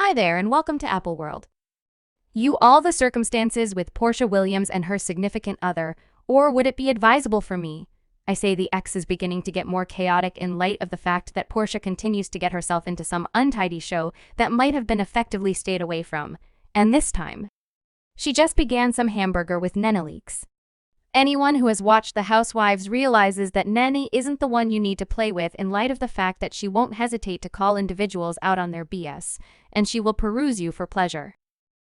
Hi there and welcome to Apple World. All the circumstances with Porsha Williams and her significant other, or would it be advisable for me? I say the X is beginning to get more chaotic in light of the fact that Porsha continues to get herself into some untidy show that might have been effectively stayed away from. And this time, she just began some hamburger with Nene Leakes. Anyone who has watched The Housewives realizes that Nene isn't the one you need to play with in light of the fact that she won't hesitate to call individuals out on their BS, and she will peruse you for pleasure.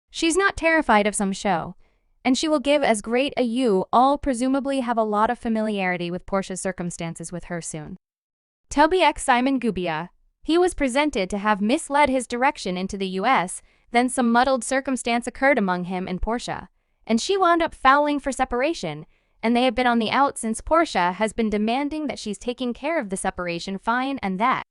She's not terrified of some show, and she will give as great a you all presumably have a lot of familiarity with Porsha's circumstances with her soon. Toby X Simon Guobadia, he was presented to have misled his direction into the US, then some muddled circumstance occurred among him and Porsha, and she wound up fouling for separation, and they have been on the out since Porsha has been demanding that she's taking care of the separation fine and that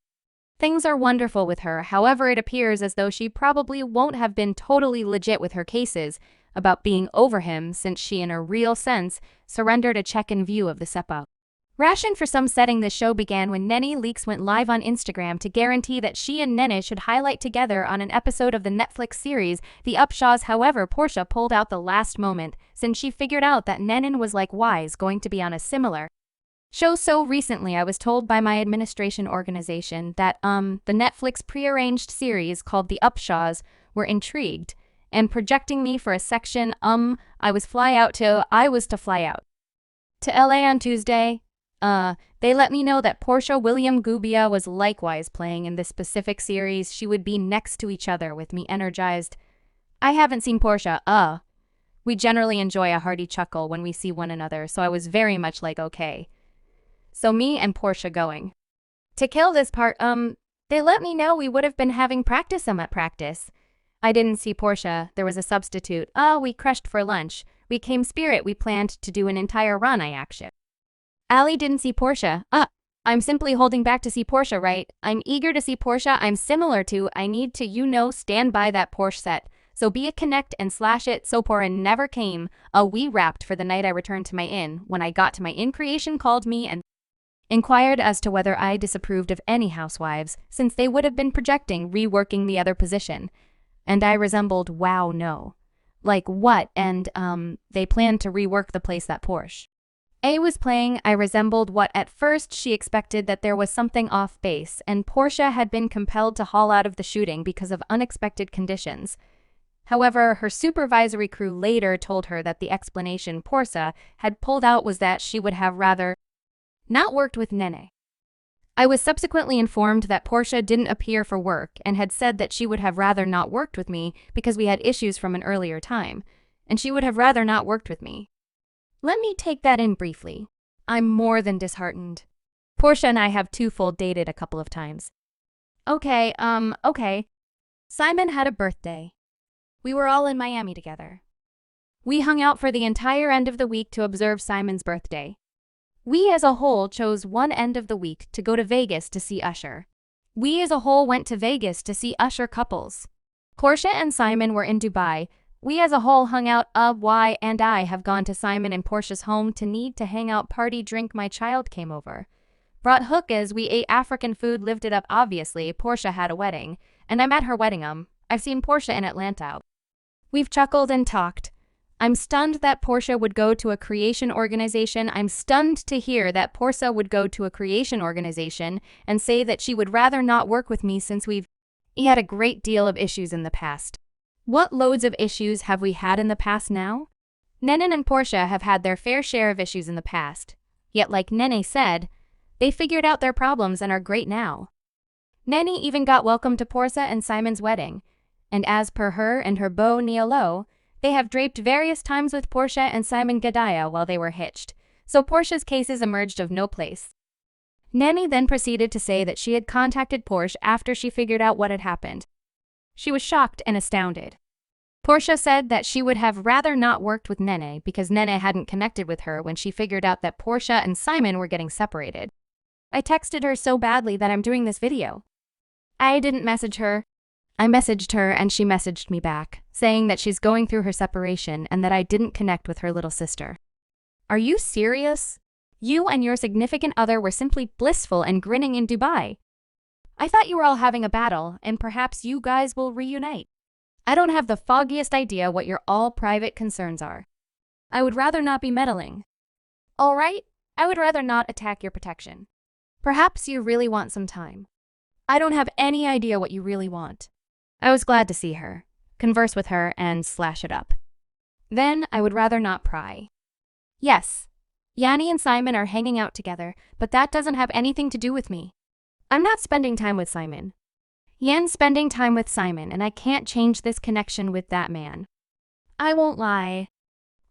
things are wonderful with her. However, it appears as though she probably won't have been totally legit with her cases about being over him since she in a real sense surrendered a check in view of the sepa. Ration for some setting the show began when Nene Leakes went live on Instagram to guarantee that she and Nene should highlight together on an episode of the Netflix series The Upshaws. However, Porsha pulled out the last moment since she figured out that Nene was likewise going to be on a similar show. So recently I was told by my administration organization that the Netflix prearranged series called The Upshaws were intrigued and projecting me for a section I was to fly out to LA on Tuesday. They let me know that Porsha Williams Guobadia was likewise playing in this specific series. She would be next to each other with me energized. I haven't seen Porsha, We generally enjoy a hearty chuckle when we see one another, so I was very much like, okay. So me and Porsha going to kill this part, they let me know we would have been having practice at practice. I didn't see Porsha, there was a substitute. We crushed for lunch. We came spirit, we planned to do an entire run, I action. Ali didn't see Porsha. I'm simply holding back to see Porsha, right? I'm eager to see Porsha. I'm similar to, I need to, stand by that Porsche set. So be it connect and slash it. So Porsha never came. We wrapped for the night. I returned to my inn. When I got to my inn, creation called me and inquired as to whether I disapproved of any housewives, since they would have been projecting reworking the other position. And I resembled, wow, no. Like what? And, they planned to rework the place that Porsha A was playing. I resembled what at first she expected that there was something off base, and Porsha had been compelled to haul out of the shooting because of unexpected conditions. However, her supervisory crew later told her that the explanation Porsha had pulled out was that she would have rather not worked with Nene. I was subsequently informed that Porsha didn't appear for work and had said that she would have rather not worked with me because we had issues from an earlier time, and she would have rather not worked with me. Let me take that in briefly. I'm more than disheartened. Porsha and I have twofold dated a couple of times. Okay. Simon had a birthday. We were all in Miami together. We hung out for the entire end of the week to observe Simon's birthday. We as a whole chose one end of the week to go to Vegas to see Usher. We as a whole went to Vegas to see Usher couples. Porsha and Simon were in Dubai. We as a whole hung out. Y and I have gone to Simon and Porsha's home to need to hang out, party, drink. My child came over. Brought hookahs, we ate African food, lived it up. Obviously, Porsha had a wedding, and I'm at her wedding. I've seen Porsha in Atlanta. We've chuckled and talked. I'm stunned that Porsha would go to a creation organization. I'm stunned to hear that Porsha would go to a creation organization and say that she would rather not work with me since we've had a great deal of issues in the past. What loads of issues have we had in the past now? Nene and Porsha have had their fair share of issues in the past. Yet like Nene said, they figured out their problems and are great now. Nene even got welcome to Porsha and Simon's wedding. And as per her and her beau Nialo, they have draped various times with Porsha and Simon Guobadia while they were hitched. So Porsha's cases emerged of no place. Nene then proceeded to say that she had contacted Porsha after she figured out what had happened. She was shocked and astounded. Porsha said that she would have rather not worked with Nene because Nene hadn't connected with her when she figured out that Porsha and Simon were getting separated. I texted her so badly that I'm doing this video. I didn't message her. I messaged her and she messaged me back, saying that she's going through her separation and that I didn't connect with her little sister. Are you serious? You and your significant other were simply blissful and grinning in Dubai. I thought you were all having a battle, and perhaps you guys will reunite. I don't have the foggiest idea what your all private concerns are. I would rather not be meddling. All right, I would rather not attack your protection. Perhaps you really want some time. I don't have any idea what you really want. I was glad to see her, converse with her, and slash it up. Then I would rather not pry. Yes, Yanni and Simon are hanging out together, but that doesn't have anything to do with me. I'm not spending time with Simon. Yan's spending time with Simon, and I can't change this connection with that man. I won't lie.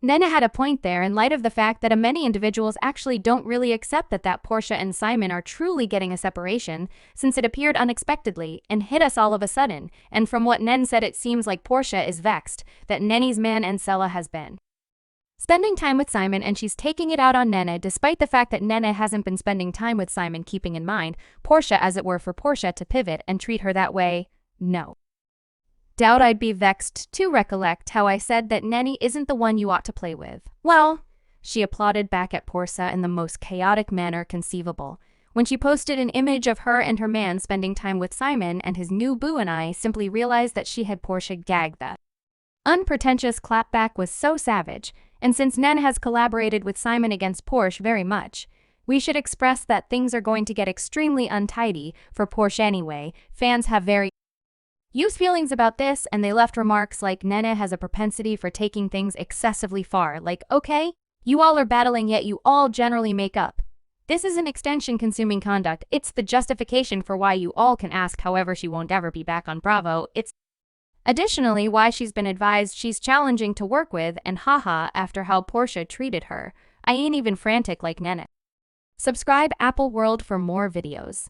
Nene had a point there in light of the fact that many individuals actually don't really accept that Porsha and Simon are truly getting a separation, since it appeared unexpectedly and hit us all of a sudden, and from what Nen said it seems like Porsha is vexed that Nene's man Ancella has been spending time with Simon, and she's taking it out on Nene despite the fact that Nene hasn't been spending time with Simon, keeping in mind Porsha as it were for Porsha to pivot and treat her that way. No. Doubt I'd be vexed to recollect how I said that Nene isn't the one you ought to play with. Well, she applauded back at Porsha in the most chaotic manner conceivable. When she posted an image of her and her man spending time with Simon and his new boo, and I simply realized that she had Porsha gagged. That unpretentious clapback was so savage, and since Nen has collaborated with Simon against Porsha very much, we should express that things are going to get extremely untidy for Porsha anyway. Fans have very used feelings about this, and they left remarks like Nene has a propensity for taking things excessively far, like, okay, you all are battling yet you all generally make up. This isn't extension-consuming conduct, it's the justification for why you all can ask however she won't ever be back on Bravo. It's additionally why she's been advised she's challenging to work with, and haha after how Porsha treated her. I ain't even frantic like Nene. Subscribe Apple World for more videos.